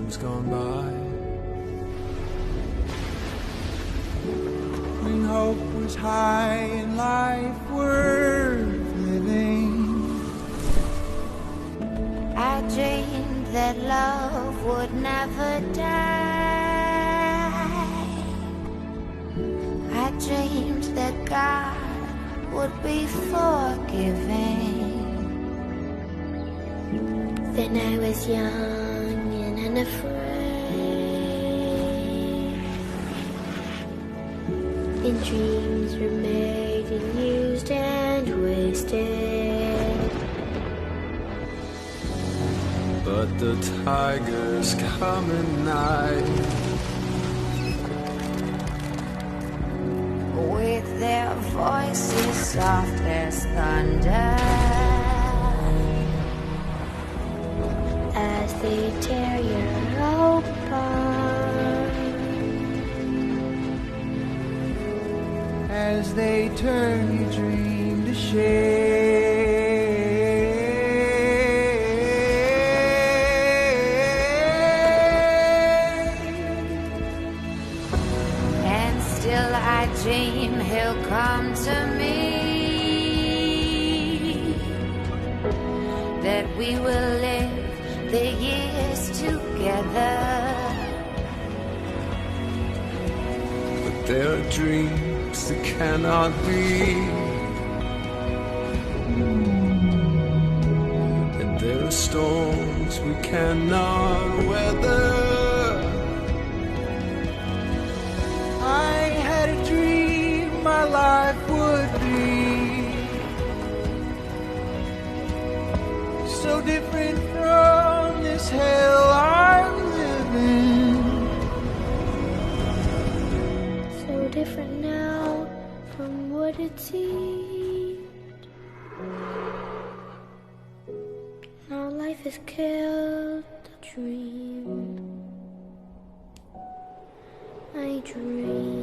times gone by, when hope was high and life worth living. I dreamed that love would never die. I dreamed that God would be forgiving. Then I was young and unafraid, and dreams were made and used and wasted. But the tigers come at night, with their voices soft as thunder, as they tear you apart, as they turn your dream to shade. And still I dream he'll come to me, that we will live the years together. But there are dreams that cannot be, and there are storms we cannot weather. I had a dream my life would be so different from this hell I'm living. So different now from what it seemed. Now life has killed the dream. I dream.